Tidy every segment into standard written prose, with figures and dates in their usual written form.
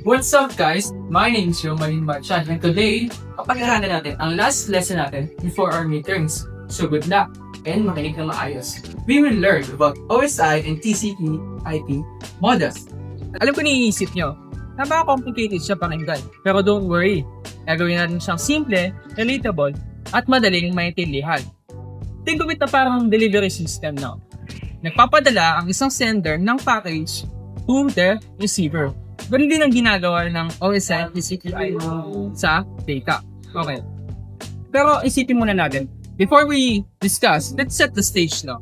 What's up guys? My name is Romain Marchan and today, kapag-aralan natin ang last lesson natin before our midterms. So good luck and makinig na maayos. We will learn about OSI and TCP/IP models. Alam ko naiisip nyo, napaka-complicated siya pakinggan. Pero don't worry, gagawin natin siyang simple, relatable, at madaling maintindihan. Think of it na parang delivery system na. Nagpapadala ang isang sender ng package to the receiver. Ganun din ang ginagawa ng OSI at TCP/IP sa data. Okay. Pero isipin muna natin, before we discuss, let's set the stage na.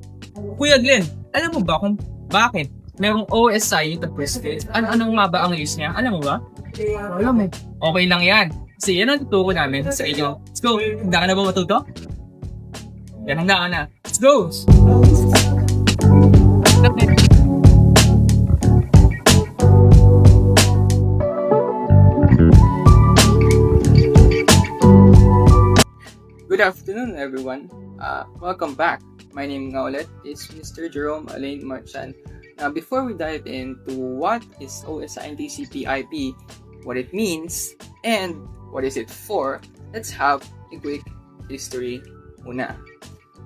Kuya Glenn, alam mo ba kung bakit merong OSI yung first place? Anong nga ba ang use niya? Alam mo ba? Alam eh. Okay lang yan. Kasi yan ang tuturo namin sa inyo. Let's go! Handa ka na ba matuto? Yan, handa ka na. Let's go! Good afternoon, everyone. Welcome back. My name nga ulit is Mr. Jerome Alain Marchan. Now, before we dive into what is OSI and TCP/IP, what it means, and what is it for, let's have a quick history muna.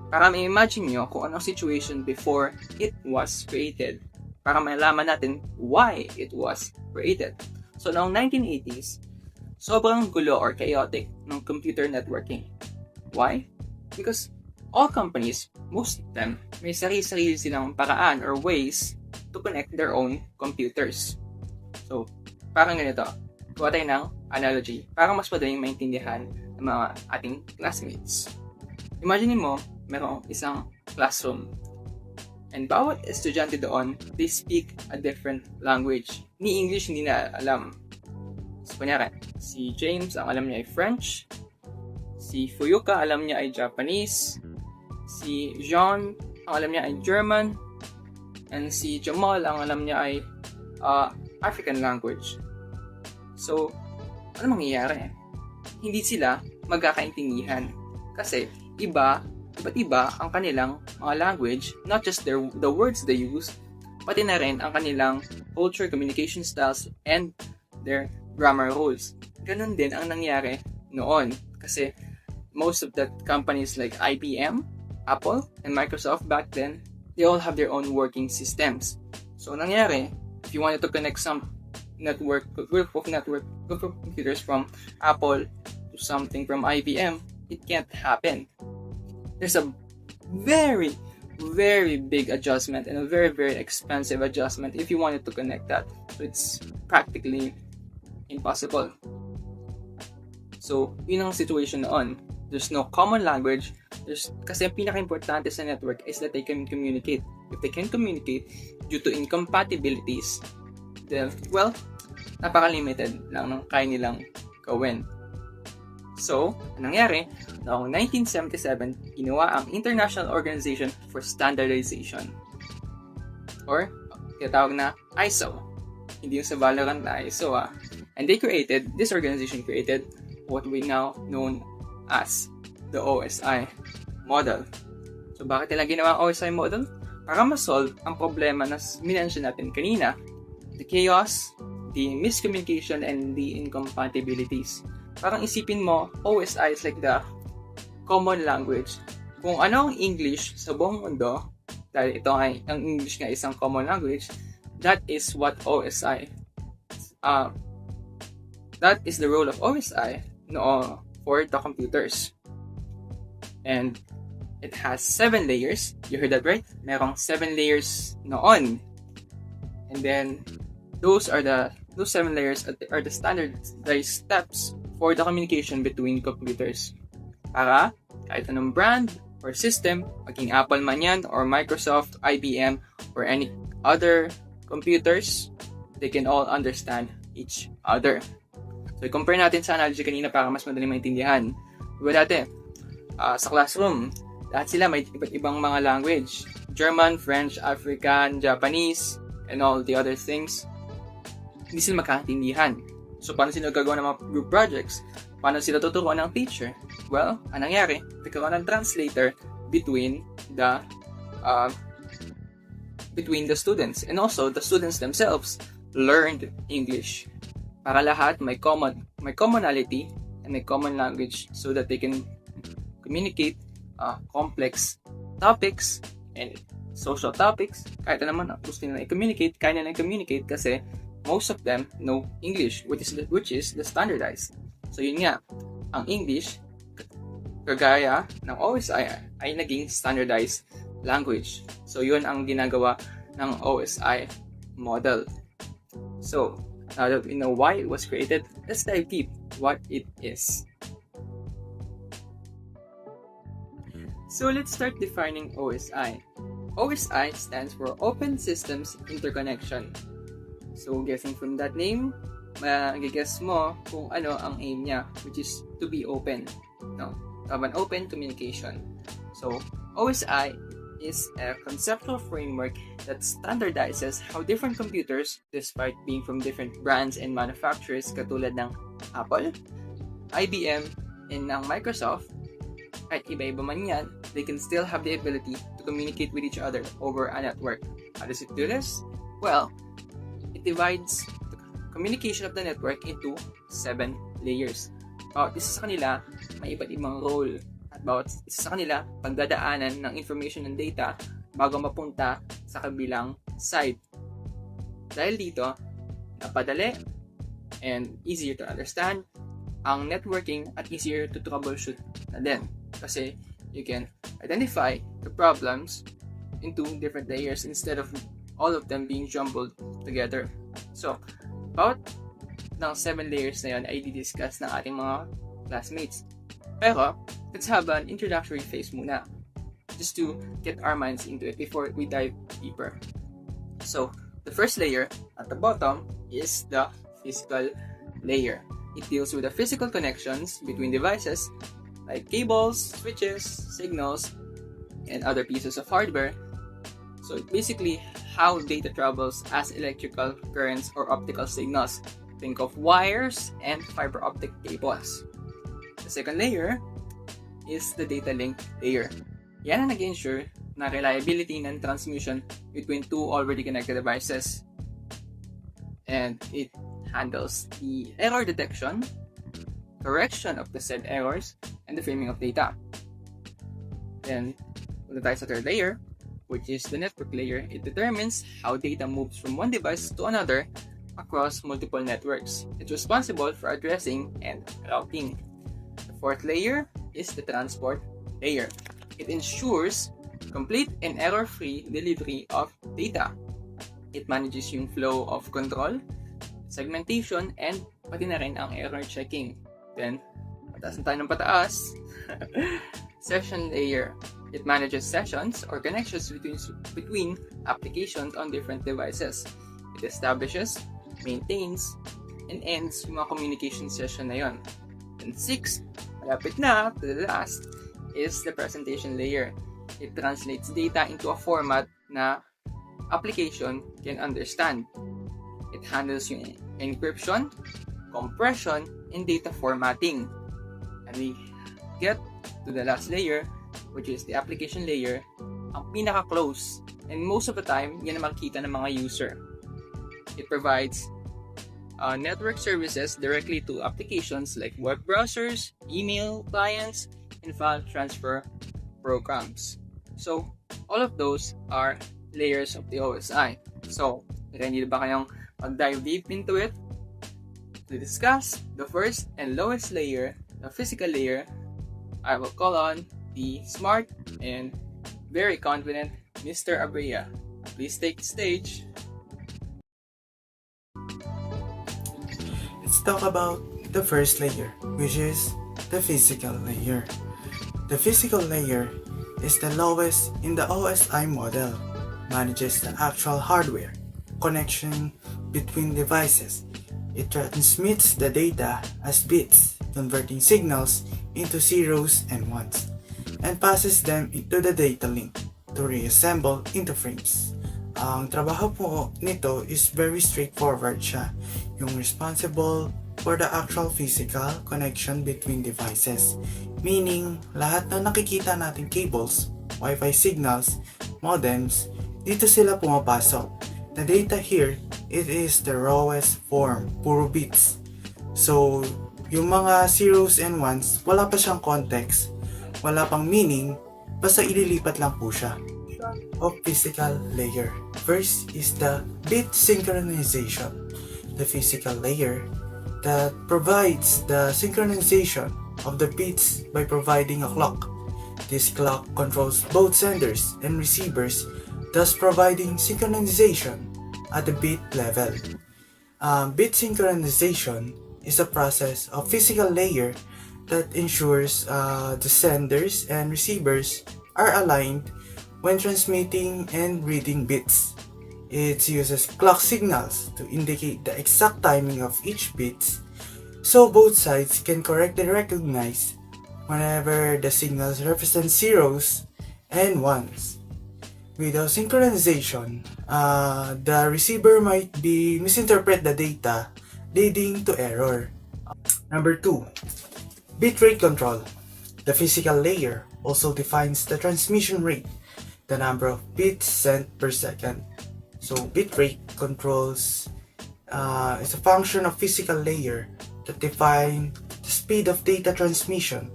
Para ma-imagine nyo kung anong situation before it was created. Para malaman natin why it was created. So, noong 1980s, sobrang gulo or chaotic ng computer networking. Why? Because all companies, most of them, may sarili-sarili silang paraan or ways to connect their own computers. So, parang ganito. Kuha tayo ng analogy para mas madaling maintindihan ng mga ating classmates. Imagine mo, merong isang classroom. And bawat estudyante doon, they speak a different language. Ni English hindi na alam. So, kunyari, si James, ang alam niya ay French. Si Fuyuka, alam niya ay Japanese. Si Jean, ang alam niya ay German. And si Jamal, ang alam niya ay African language. So, ano mangyayari? Hindi sila magkakaintindihan. Kasi, iba't iba ang kanilang mga language, not just the words they use, pati na rin ang kanilang culture, communication styles, and their grammar rules. Ganun din ang nangyari noon. Kasi, most of the companies like IBM, Apple, and Microsoft back then, they all have their own working systems. So, nangyari, if you wanted to connect some group of computers from Apple to something from IBM, it can't happen. There's a very, very big adjustment and a very, very expensive adjustment if you wanted to connect that. So, it's practically impossible. So, yun ang situation noon. There's no common language. Kasi ang pinaka-importante sa network is that they can communicate. If they can communicate due to incompatibilities, then, well, napaka-limited lang ng kaya nilang gawin. So, anong nangyari? Noong 1977, ginawa ang International Organization for Standardization. Or, tinatawag na ISO. Hindi yung sa Valorant na ISO And this organization created what we now known as the OSI model. So, bakit nila ginawa ang OSI model? Para ma-solve ang problema na minention natin kanina. The chaos, the miscommunication, and the incompatibilities. Parang isipin mo, OSI is like the common language. Kung ano ang English sa buong mundo, dahil ito ay, ang English nga isang common language, that is what OSI, that is the role of OSI for the computers. And it has 7 layers. You heard that right? Merong 7 layers noon. And then, those 7 layers are the standardized steps for the communication between computers. Para kahit anong brand or system, maging Apple man yan, or Microsoft, IBM, or any other computers, they can all understand each other. So, i-compare natin sa analogy kanina para mas madaling maintindihan. Diba dati, sa classroom, lahat sila may iba't ibang mga language. German, French, African, Japanese, and all the other things. Hindi sila magkakaintindihan. So, paano sila gagawa ng mga group projects? Paano sila tuturuan ng teacher? Well, ang nangyari, nagkaroon ng translator between the students. And also, the students themselves learned English. para lahat may commonality and may common language so that they can communicate complex topics and social topics. Kahit na naman gusto nila i-communicate, kaya nila i-communicate kasi most of them know English, which is the standardized. So yun nga, ang English, kagaya ng OSI, ay naging standardized language. So yun ang ginagawa ng OSI model. So, now that we know why it was created, let's dive deep what it is. So let's start defining OSI. OSI stands for Open Systems Interconnection. So guessing from that name, mag-guess mo kung ano ang aim niya, which is to be open. No? To have an open communication. So OSI is a conceptual framework that standardizes how different computers, despite being from different brands and manufacturers katulad ng Apple, IBM, and ng Microsoft, kahit iba-iba man yan, they can still have the ability to communicate with each other over a network. How does it do this? Well, it divides the communication of the network into 7 layers. Bawat isa sa kanila, may iba't ibang role. At bawat isa sa kanila, pagdadaanan ng information and data bago mapunta sa kabilang side. Dahil dito, napadali and easier to understand ang networking at easier to troubleshoot na din. Kasi you can identify the problems into different layers instead of all of them being jumbled together. So, about ng 7 layers na yun ay di-discuss ng ating mga classmates. Pero, let's have an introductory phase muna, just to get our minds into it before we dive deeper. So, the first layer at the bottom is the physical layer. It deals with the physical connections between devices like cables, switches, signals, and other pieces of hardware. So, basically, how data travels as electrical currents or optical signals. Think of wires and fiber optic cables. The second layer is the data link layer. Yan ang nag-ensure na reliability ng transmission between two already connected devices. And it handles the error detection, correction of the said errors, and the framing of data. Then, punta tayo sa third layer, which is the network layer. It determines how data moves from one device to another across multiple networks. It's responsible for addressing and routing. The fourth layer is the transport layer. It ensures complete and error-free delivery of data. It manages yung flow of control, segmentation, and pati na rin ang error checking. Then, pataas na tayo ng pataas. Session layer. It manages sessions or connections between applications on different devices. It establishes, maintains, and ends yung mga communication session na yon. And sixth, malapit na to the last, is the presentation layer. It translates data into a format na application can understand. It handles yung encryption, compression, and data formatting. And we get to the last layer, which is the application layer, ang pinaka-close. And most of the time, yan ang makikita ng mga user. It provides network services directly to applications like web browsers, email clients, and file transfer programs. So, all of those are layers of the OSI. So, ready ba kayong mag-dive deep into it? To discuss the first and lowest layer, the physical layer, I will call on the smart and very confident Mr. Abrea. Please take the stage. Let's talk about the first layer, which is the physical layer. The physical layer is the lowest in the OSI model, manages the actual hardware connection between devices. It transmits the data as bits, converting signals into zeros and ones, and passes them into the data link to reassemble into frames. Ang trabaho po nito is very straightforward siya, yung responsible for the actual physical connection between devices. Meaning, lahat na nakikita nating cables, Wi-Fi signals, modems, dito sila pumapasok. The data here it is the rawest form, puro bits. So, yung mga zeros and ones, wala pa siyang context, wala pang meaning, basta ililipat lang po siya. Of physical layer. First is the bit synchronization. The physical layer that provides the synchronization of the bits by providing a clock. This clock controls both senders and receivers, thus providing synchronization at the bit level. Bit synchronization is a process of physical layer that ensures the senders and receivers are aligned when transmitting and reading bits. It uses clock signals to indicate the exact timing of each bit, so both sides can correctly recognize whenever the signals represent zeros and ones. Without synchronization, the receiver might misinterpret the data, leading to error. Number 2. Bitrate control. The physical layer also defines the transmission rate, the number of bits sent per second. So bitrate controls is a function of physical layer that define the speed of data transmission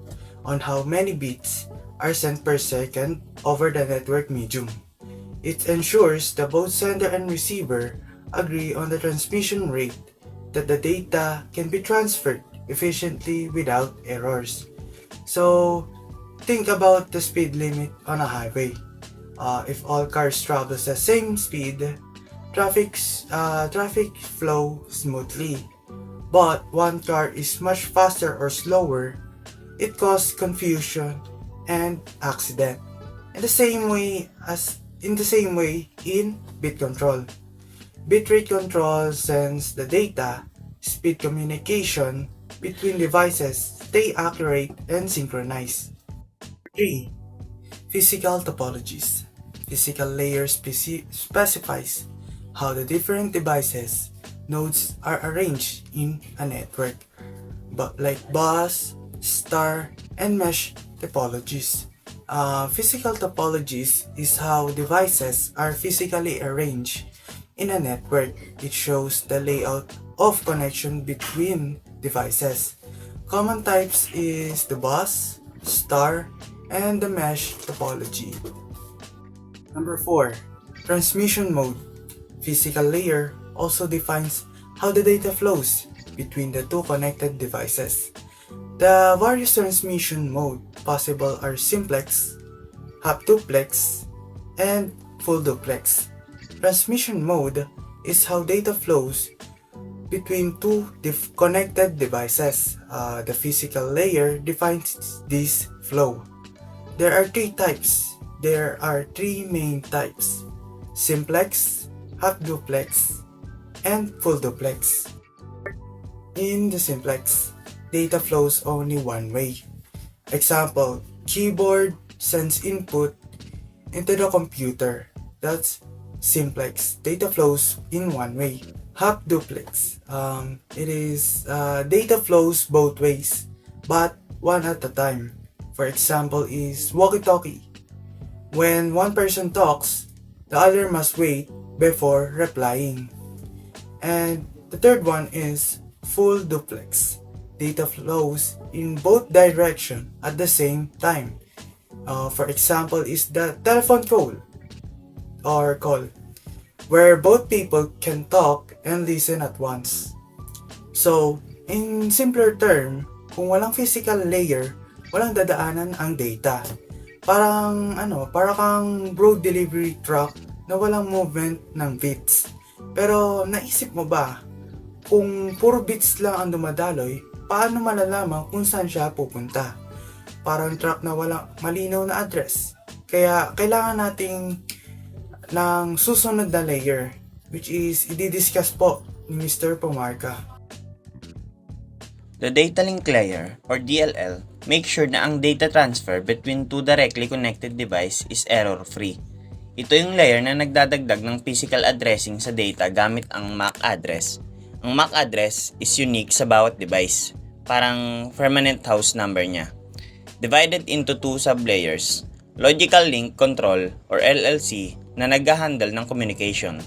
on how many bits are sent per second over the network medium. It ensures that both sender and receiver agree on the transmission rate, that the data can be transferred efficiently without errors. So think about the speed limit on a highway. If all cars travel the same speed, traffic flow smoothly. But one car is much faster or slower, it causes confusion and accident. In the same way in bit control. Bitrate control sends the data, speed communication between devices stay accurate and synchronized. 3. Physical topologies. Physical layer specifies how the different devices nodes are arranged in a network, but like bus, star, and mesh topologies. Physical topologies is how devices are physically arranged in a network. It shows the layout of connection between devices. Common types is the bus, star, and the mesh topology. Number 4. Transmission mode. Physical layer also defines how the data flows between the two connected devices. The various transmission mode possible are simplex, half duplex, and full duplex. Transmission mode is how data flows between two connected devices. The physical layer defines this flow. There are three main types: simplex, half duplex, and full duplex. In the simplex, data flows only one way. Example, keyboard sends input into the computer. That's simplex. Data flows in one way. Half duplex. Data flows both ways, but one at a time. For example is walkie-talkie. When one person talks, the other must wait before replying. And the third one is full duplex. Data flows in both directions at the same time. For example is the telephone call, where both people can talk and listen at once. So, in simpler term, kung walang physical layer, walang dadaanan ang data. Parang kang road delivery truck na walang movement ng bits. Pero naisip mo ba, kung puro bits lang ang dumadaloy, paano malalaman kung saan siya pupunta? Parang truck na walang malinaw na address. Kaya kailangan nating ng susunod na layer, which is i-discuss po ni Mr. Pomarca. The data link layer, or DLL, makes sure na ang data transfer between two directly connected device is error-free. Ito yung layer na nagdadagdag ng physical addressing sa data gamit ang MAC address. Ang MAC address is unique sa bawat device, parang permanent house number niya. Divided into two sublayers, Logical Link Control or LLC na nag-handle ng communication,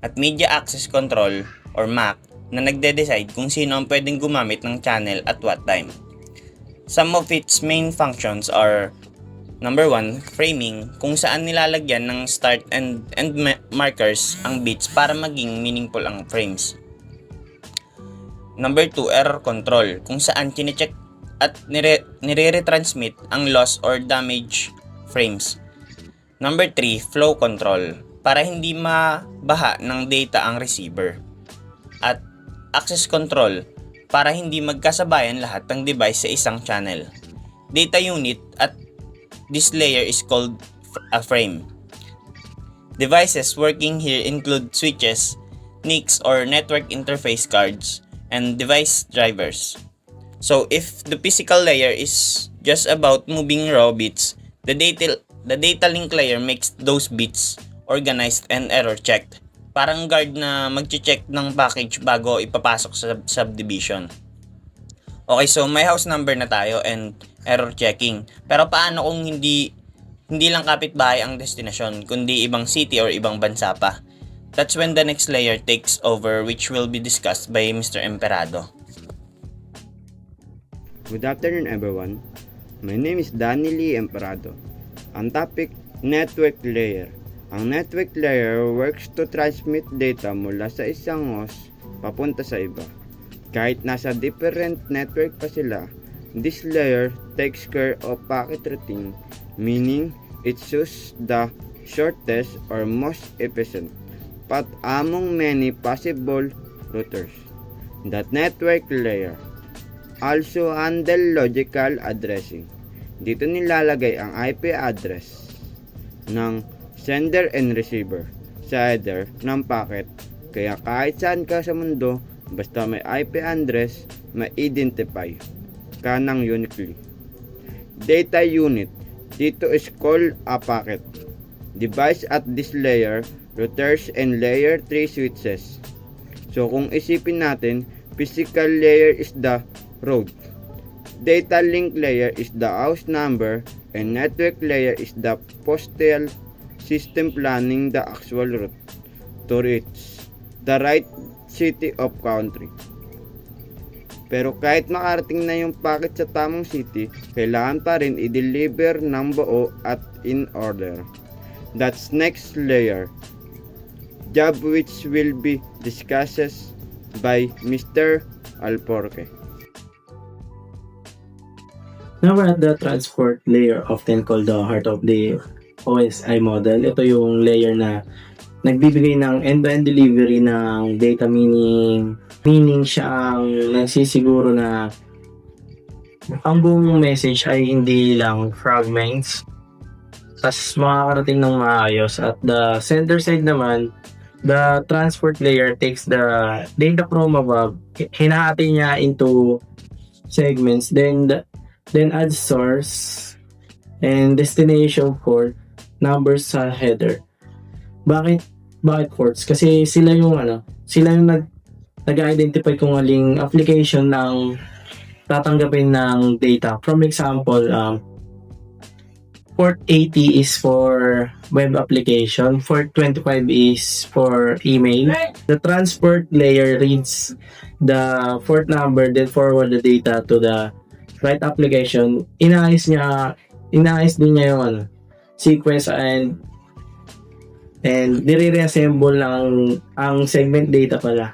at Media Access Control or MAC na nagde-decide kung sino ang pwedeng gumamit ng channel at what time. Some of its main functions are: number 1, framing, kung saan nilalagyan ng start and end markers ang bits para maging meaningful ang frames. Number 2, error control, kung saan chinecheck at nire-retransmit ang loss or damage frames. Number 3, flow control, para hindi mabaha ng data ang receiver. At access control, para hindi magkasabayan lahat ng device sa isang channel. Data unit at this layer is called a frame. Devices working here include switches, NICs or network interface cards, and device drivers. So if the physical layer is just about moving raw bits, the data link layer makes those bits organized and error checked. Parang guard na mag-check ng package bago ipapasok sa subdivision. Okay, so may house number na tayo and error checking. Pero paano kung hindi lang kapitbahay ang destinasyon, kundi ibang city or ibang bansa pa? That's when the next layer takes over, which will be discussed by Mr. Emperado. Good afternoon everyone. My name is Danny Lee Emperado. Ang topic, network layer. Ang network layer works to transmit data mula sa isang host papunta sa iba. Kahit nasa different network pa sila, this layer takes care of packet routing, meaning it chooses the shortest or most efficient path among many possible routers. That network layer also handle logical addressing. Dito nilalagay ang IP address ng sender and receiver sa header ng packet. Kaya kahit saan ka sa mundo, basta may IP address, ma-identify ka ng uniquely. Data unit, dito is called a packet. Device at this layer, routers and layer 3 switches. So kung isipin natin, physical layer is the road. Data link layer is the house number and network layer is the postal system planning the actual route to reach the right city of country. Pero kahit makarating na yung packet sa tamang city, kailangan pa rin i-deliver ng buo at in order. That's next layer, job which will be discussed by Mr. Alporque. Now we're at the transport layer, often called the heart of the OSI model. Ito yung layer na nagbibigay ng end-to-end delivery ng data, meaning siya ang nagsisiguro na ang buong message ay hindi lang fragments tas makakarating ng maayos. At the center side naman, the transport layer takes the data from above, hinahati niya into segments, then add source and destination port numbers sa header. Bakit ports? Kasi sila yung nag-identify kung aling application ng tatanggapin ng data. From example, port 80 is for web application, port 25 is for email. The transport layer reads the port number, then forward the data to the right application. Inaayos din niya yung sequence and nire-reassemble ang segment data pala.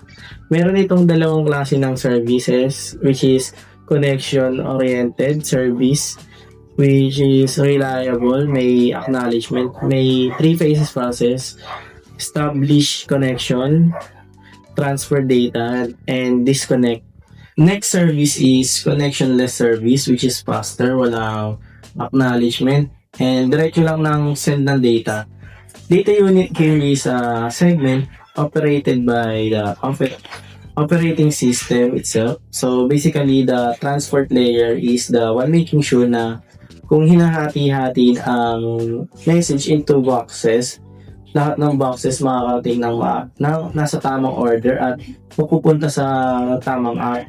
Meron itong dalawang klase ng services, which is connection-oriented service, which is reliable, may acknowledgement, may 3 phases process, establish connection, transfer data, and disconnect. Next service is connectionless service, which is faster, walang acknowledgement, and diretso lang ng send ng data. Data unit carries a segment operated by the operating system itself. So basically, the transport layer is the one making sure na kung hinahati-hati ang message into boxes, lahat ng boxes makakarating ng nasa tamang order at pupunta sa tamang app.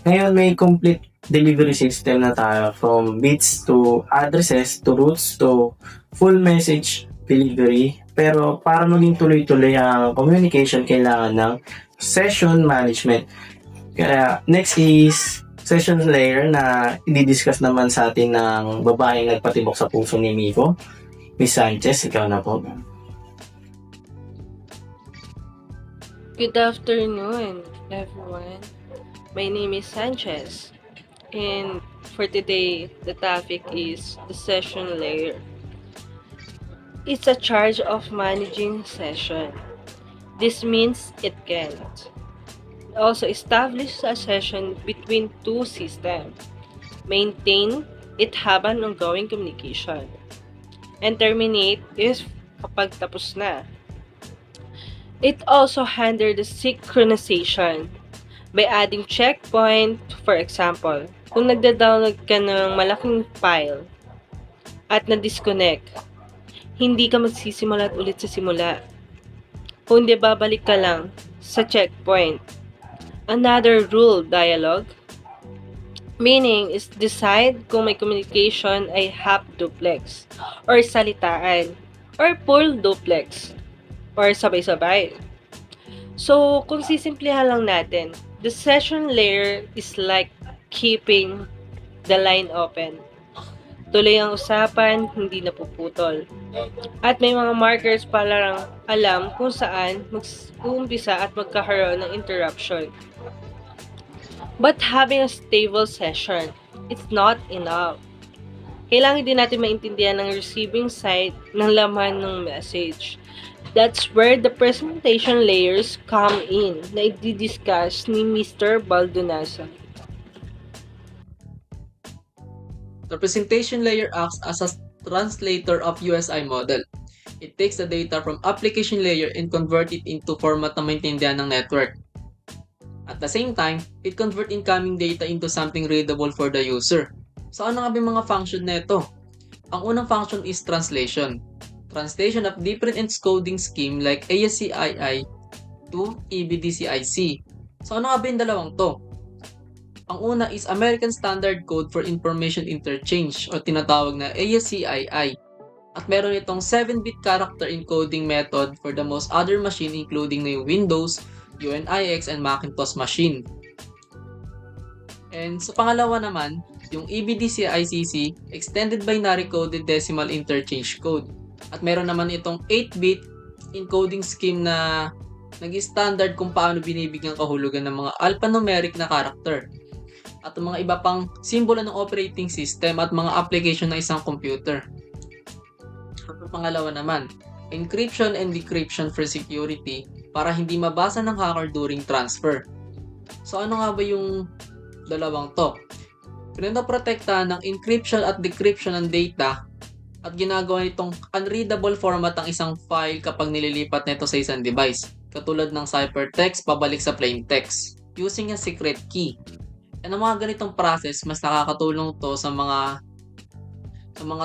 Ngayon, may complete delivery system na tayo, from bits to addresses to routes to full message delivery. Pero para maging tuloy-tuloy ang communication, kailangan ng session management. Kaya next is session layer na i-discuss naman sa atin ng babaeng nagpatibok sa puso ni Miko. Miss Sanchez, ikaw na po. Good afternoon, everyone. My name is Sanchez, and for today, the topic is the session layer. It's a charge of managing session. This means it can also establish a session between two systems, maintain it habang ongoing communication, and terminate if kapag tapos na. It also handles the synchronization by adding checkpoint. For example, kung nagda-download ka ng malaking file at na-disconnect, hindi ka magsisimulat ulit sa simula. Kundi babalik ka lang sa checkpoint. Another rule dialogue, meaning is decide kung may communication ay half duplex or salitaan or full duplex or sabay-sabay. So, kung sisimplihan lang natin, the session layer is like keeping the line open. Tuloy ang usapan, hindi napuputol. At may mga markers para lang alam kung saan mag-uumpisa at magkakaroon ng interruption. But having a stable session, it's not enough. Kailangan din natin maintindihan ng receiving side ng laman ng message. That's where the presentation layers come in na i-discuss ni Mr. Baldonasa. The presentation layer acts as a translator of USI model. It takes the data from application layer and convert it into format na maintindihan ng network. At the same time, it convert incoming data into something readable for the user. So ano nga ba yung mga function nito? Ang unang function is translation. Translation of different encoding scheme like ASCII to EBDCIC. So ano nga ba yung dalawang to? Ang una is American Standard Code for Information Interchange o tinatawag na ASCII. At meron itong 7-bit character encoding method for the most other machine including na yung Windows, UNIX, and Macintosh machine. And sa pangalawa naman, yung EBDCICC, Extended Binary Coded Decimal Interchange Code. At meron naman itong 8-bit encoding scheme na nag-standard kung paano binibigyan kahulugan ng mga alphanumeric na character. At mga iba pang simbolo ng operating system at mga application ng isang computer. At pangalawa naman, encryption and decryption for security para hindi mabasa ng hacker during transfer. So ano nga ba yung dalawang to? Pinoprotektahan ng encryption at decryption ng data at ginagawa nitong unreadable format ang isang file kapag nililipat nito sa isang device, katulad ng ciphertext pabalik sa plain text, using a secret key. And ang mga ganitong process, mas nakakatulong to sa mga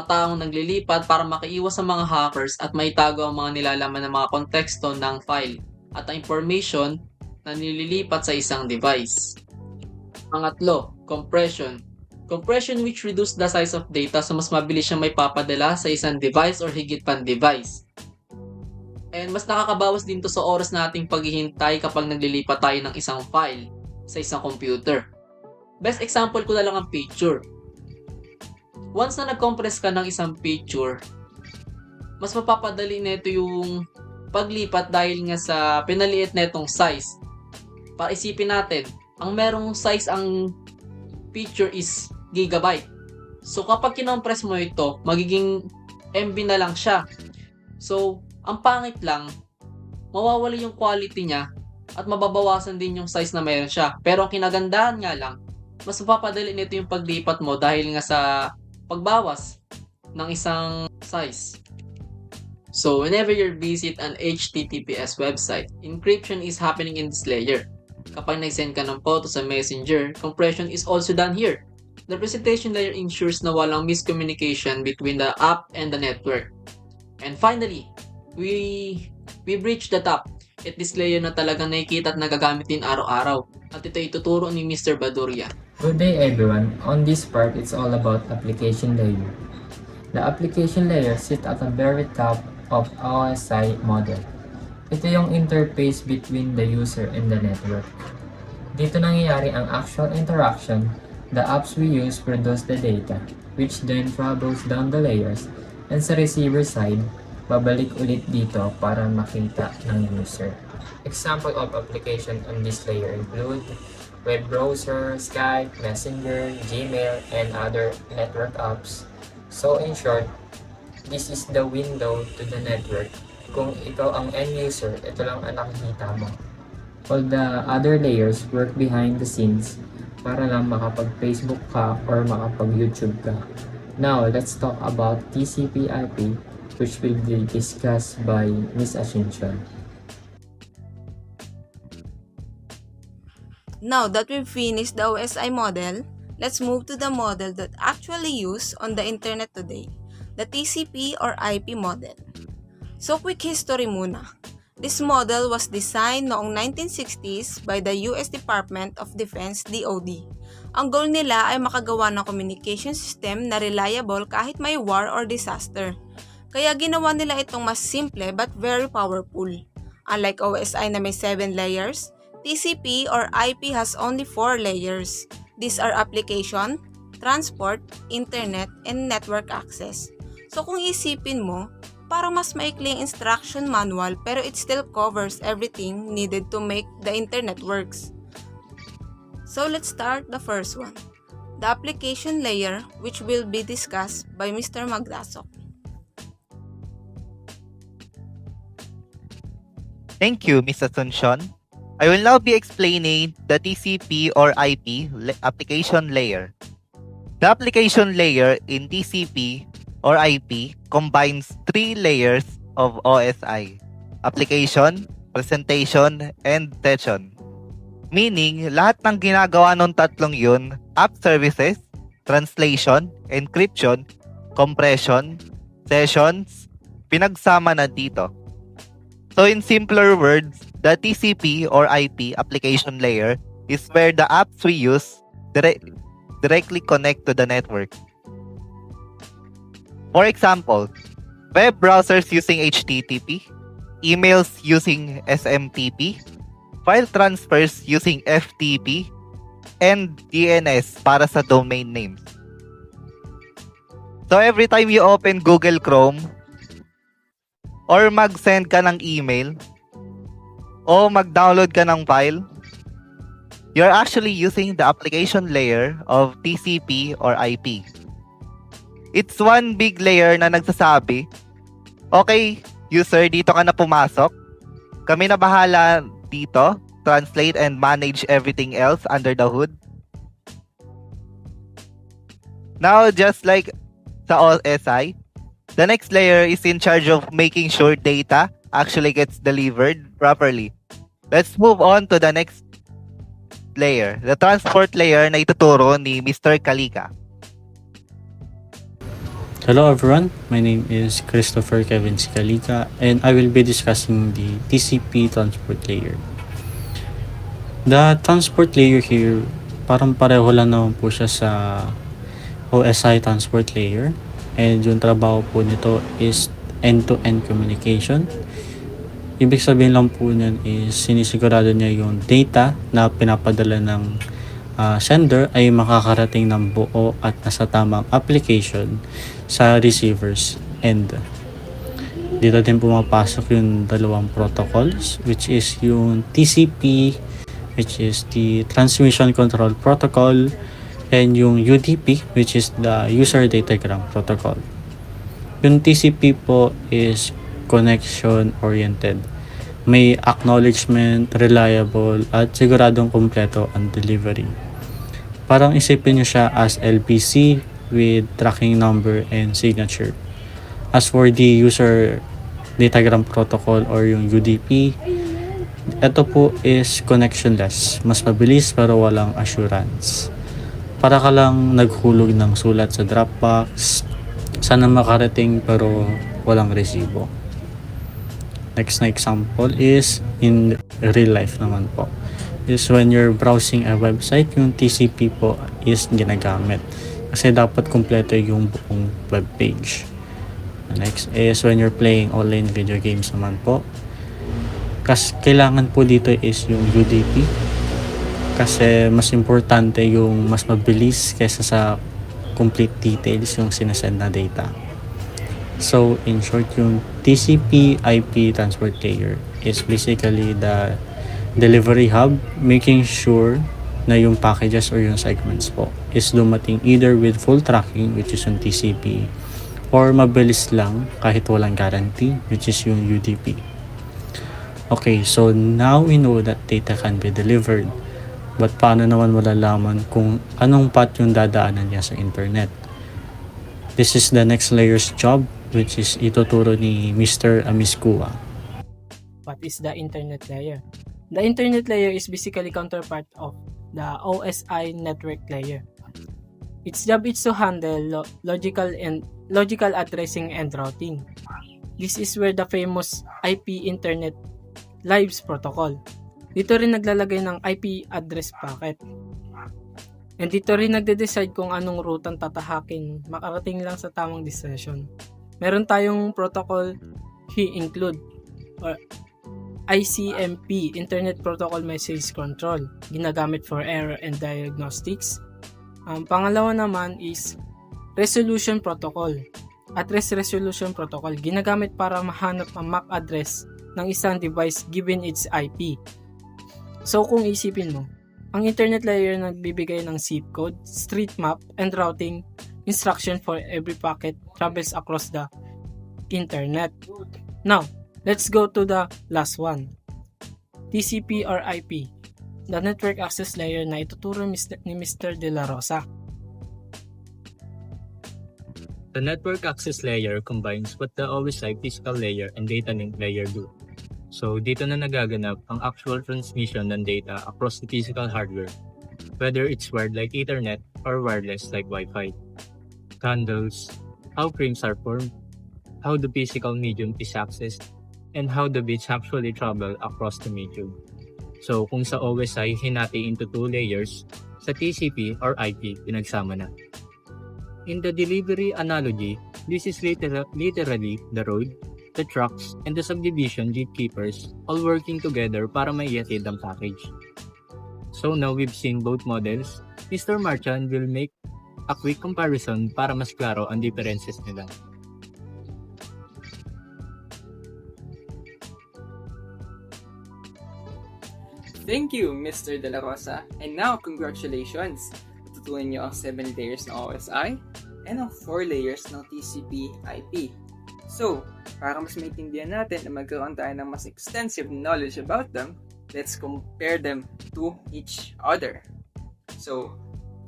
taong naglilipat para makaiwas sa mga hackers at maitago ang mga nilalaman ng mga konteksto ng file at ang information na nililipat sa isang device. Pangatlo, compression. Compression which reduce the size of data so mas mabilis siyang may papadala sa isang device or higit pang device. And mas nakakabawas din to sa oras nating paghihintay kapag naglilipat tayo ng isang file sa isang computer. Best example ko na lang ang picture. Once na nag-compress ka ng isang picture, mas mapapadali nito yung paglipat dahil nga sa pinaliit netong size. Para isipin natin, ang merong size ang picture is gigabyte. So kapag kinompress mo ito, magiging MB na lang siya. So, ang pangit lang, mawawala yung quality niya at mababawasan din yung size na mayroon siya. Pero ang kinagandahan nga lang, mas mapapadali nito yung paglipat mo dahil nga sa pagbawas ng isang size. So, whenever you visit an HTTPS website, encryption is happening in this layer. Kapag nag-send ka ng photo sa Messenger, compression is also done here. The presentation layer ensures na walang miscommunication between the app and the network. And finally, we reach the top. At this layer na talagang nakikita at nagagamit din araw-araw. At ito ituturo ni Mr. Baduria. Good day everyone. On this part, it's all about application layer. The application layer sits at the very top of OSI model. Ito yung interface between the user and the network. Dito nangyayari ang actual interaction. The apps we use produce the data, which then travels down the layers, and sa receiver side, babalik ulit dito para makita ng user. Example of application on this layer include web browser, Skype, Messenger, Gmail, and other network apps. So in short, this is the window to the network. Kung ikaw ang end user, ito lang ang nakikita mo. All the other layers work behind the scenes para lang makapag-Facebook ka or makapag-YouTube ka. Now, let's talk about TCP/IP, which will be discussed by Ms. Asuncion. Now that we've finished the OSI model, let's move to the model that actually used on the internet today, the TCP or IP model. So quick history muna. This model was designed noong 1960s by the US Department of Defense DoD. Ang goal nila ay makagawa ng communication system na reliable kahit may war or disaster. Kaya ginawa nila itong mas simple but very powerful. Unlike OSI na may 7 layers, TCP or IP has only 4 layers. These are application, transport, internet, and network access. So kung isipin mo, parang mas maikling instruction manual pero it still covers everything needed to make the internet works. So let's start the first one, the application layer, which will be discussed by Mr. Magdasok. Thank you, Ms. Asuncion. I will now be explaining the TCP or IP application layer. The application layer in TCP or IP combines 3 layers of OSI: application, presentation, and session. Meaning, lahat ng ginagawa ng tatlong yun, app services, translation, encryption, compression, sessions, pinagsama na dito. So in simpler words, the TCP or IP application layer is where the apps we use directly connect to the network. For example, web browsers using HTTP, emails using SMTP, file transfers using FTP, and DNS para sa domain names. So every time you open Google Chrome, or mag-send ka ng email, o mag-download ka ng file, you're actually using the application layer of TCP or IP. It's one big layer na nagsasabi, okay, user, dito ka na pumasok. Kami na bahala dito, translate and manage everything else under the hood. Now, just like sa OSI, the next layer is in charge of making sure data actually gets delivered properly. Let's move on to the next layer, the transport layer na ituturo ni Mr. Kalika. Hello everyone, my name is Christopher Kevin Kalika and I will be discussing the TCP transport layer. The transport layer here, parang pareho lang naman po siya sa OSI transport layer, and yung trabaho po nito is end-to-end communication. Ibig sabihin lang po niyan is sinisigurado niya yung data na pinapadala ng sender ay makakarating ng buo at nasa tamang application sa receivers end. Dito din pumapasok yung dalawang protocols, which is yung TCP, which is the Transmission Control Protocol, and yung UDP, which is the User Datagram Protocol. Yung TCP po is connection oriented. May acknowledgement, reliable, at siguradong kumpleto ang delivery. Parang isipin nyo siya as LPC with tracking number and signature. As for the User Datagram Protocol or yung UDP, ito po is connectionless. Mas mabilis pero walang assurance. Para ka lang naghulog ng sulat sa Dropbox, sana makarating pero walang resibo. Next na example is in real life naman po. Is when you're browsing a website, yung TCP po is ginagamit. Kasi dapat kumpleto yung buong web page. Next is when you're playing online video games naman po. Kailangan po dito is yung UDP. Kasi mas importante yung mas mabilis kaysa sa complete details yung sinasend na data. So, in short, yung TCP/IP transport layer is basically the delivery hub, making sure na yung packages or yung segments po is dumating either with full tracking, which is yung TCP, or mabilis lang kahit walang guarantee, which is yung UDP. Okay, so now we know that data can be delivered. But paano naman malalaman kung anong path yung dadaanan niya sa internet? This is the next layer's job, which is ituturo ni Mr. Amiskua. What is the internet layer? The internet layer is basically counterpart of the OSI network layer. Its job is to handle logical addressing and routing. This is where the famous IP Internet Lives Protocol. Dito rin naglalagay ng IP address packet. And dito rin nagde-decide kung anong route ang tatahakin makarating lang sa tamang destination. Meron tayong protocol include or ICMP, Internet Protocol Message Control, ginagamit for error and diagnostics. Ang pangalawa naman is Resolution Protocol. Address Resolution Protocol, ginagamit para mahanap ang MAC address ng isang device given its IP. So kung isipin mo, ang internet layer nagbibigay ng zip code, street map, and routing instruction for every packet travels across the internet. Now, let's go to the last one. TCP or IP, the network access layer na ituturo ni Mr. De La Rosa. The network access layer combines what the OSI physical layer and data link layer do. So, dito na nagaganap ang actual transmission ng data across the physical hardware, whether it's wired like Ethernet or wireless like Wi-Fi. It handles how frames are formed, how the physical medium is accessed, and how the bits actually travel across the medium. So, kung sa OSI hinati into two layers, sa TCP or IP pinagsama na. In the delivery analogy, this is literally the road, the trucks, and the subdivision gatekeepers all working together para maihatid ang package. So now we've seen both models, Mr. Marchand will make a quick comparison para mas klaro ang differences nila. Thank you, Mr. De La Rosa. And now, congratulations! Natutunan niyo ang 7 layers ng OSI and ang 4 layers ng TCP/IP. So, para mas maintindihan natin na magkaroon tayo ng mas extensive knowledge about them, let's compare them to each other. So,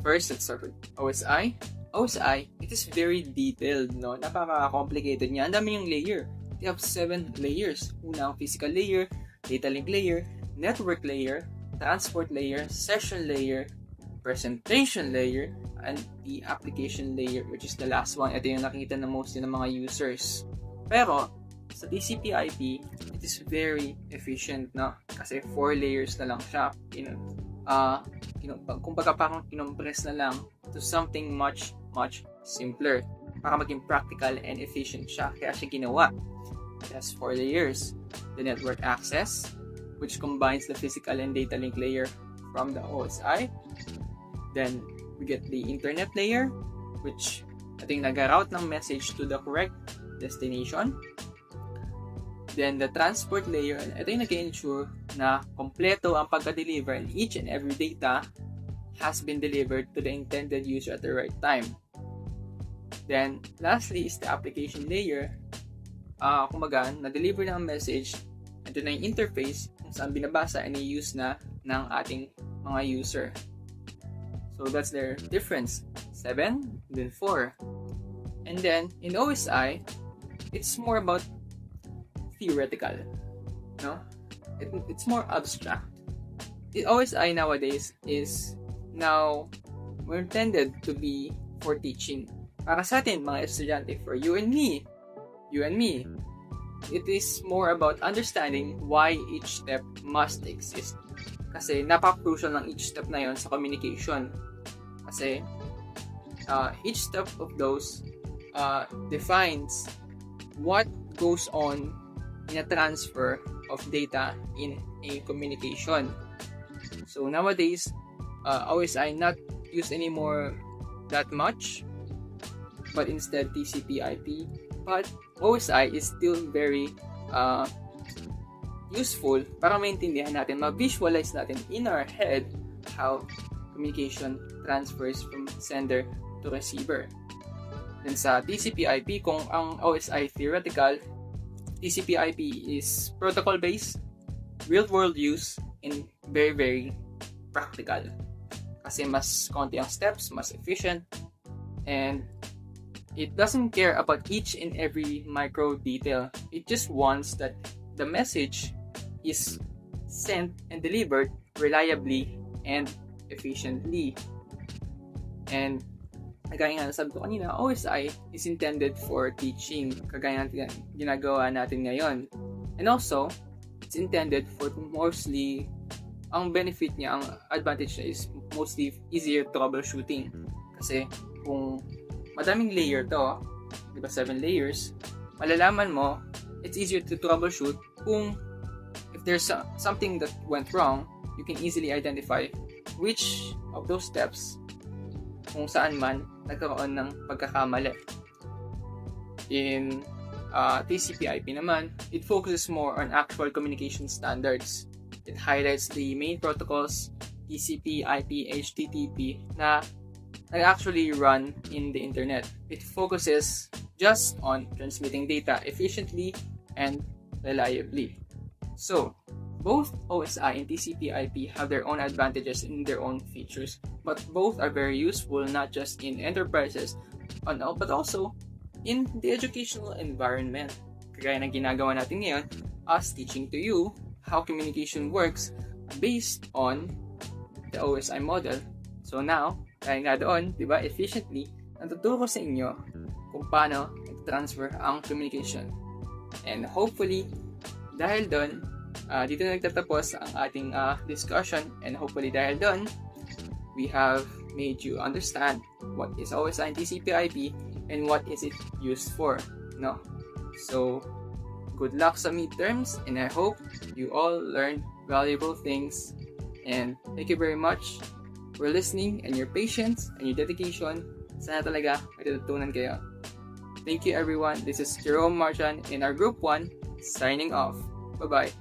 first, let's start with OSI. OSI, it is very detailed, no? Napaka-complicated niya. Ang dami yung layer. They have 7 layers. Una, ang physical layer, data link layer, network layer, transport layer, session layer, presentation layer, and the application layer, which is the last one. Ito yung nakita na mostly ng mga users. Pero, sa TCP/IP, it is very efficient, no? Kasi 4 layers na lang siya. Kumbaga parang kinompress na lang to something much simpler para maging practical and efficient siya. Kaya siya ginawa. It has 4 layers. The network access, which combines the physical and data link layer from the OSI. Then, we get the internet layer, which I think nag-route ng message to the correct destination. Then, the transport layer, ito yung nag-ensure na kompleto ang pagka-deliver and each and every data has been delivered to the intended user at the right time. Then, lastly is the application layer. Kumaga, na-deliver na ang message, ito na yung interface kung saan binabasa and i-use na ng ating mga user. So, that's their difference. 7, then 4. And then, in OSI, it's more about theoretical, no? It's more abstract. The OSI nowadays is now more intended to be for teaching. Para sa atin, mga estudyante, for you and me, it is more about understanding why each step must exist. Kasi napaka-crucial ng each step na yon sa communication. Kasi each step of those defines what goes on in a transfer of data in a communication. So nowadays, OSI not used anymore that much, but instead TCP/IP. But OSI is still very useful para maintindihan natin, ma-visualize natin in our head how communication transfers from sender to receiver. Then sa TCP/IP, kung ang OSI theoretical, TCP/IP is protocol-based, real-world use, and very, very practical. Kasi mas konti ang steps, mas efficient, and it doesn't care about each and every micro detail. It just wants that the message is sent and delivered reliably and efficiently. And kagaya nga nasabi ko kanina, OSI is intended for teaching, kagaya ng ginagawa natin ngayon. And also, it's intended for mostly, ang benefit niya, ang advantage niya is mostly easier troubleshooting. Kasi kung madaming layer to, di ba 7 layers, malalaman mo, it's easier to troubleshoot kung if there's something that went wrong, you can easily identify which of those steps kung saan man nagkaroon ng pagkakamali. In TCP/IP naman, it focuses more on actual communication standards. It highlights the main protocols, TCP, IP, HTTP, na actually run in the internet. It focuses just on transmitting data efficiently and reliably. So, both OSI and TCP/IP have their own advantages and their own features, but both are very useful not just in enterprises, but also in the educational environment. Kagaya ng ginagawa natin ngayon, us teaching to you how communication works based on the OSI model. So now, dahil nga doon, di ba, efficiently, natuturo sa inyo kung paano transfer ang communication. And hopefully, dahil doon, dito na nagtatapos ang ating discussion, and hopefully dahil doon, we have made you understand what is OSI and TCP/IP and what is it used for. No? So, good luck sa midterms, and I hope you all learned valuable things. And thank you very much for listening, and your patience and your dedication. Sana talaga may tutunan kayo. Thank you everyone. This is Jerome Marchan in our Group 1 signing off. Bye-bye.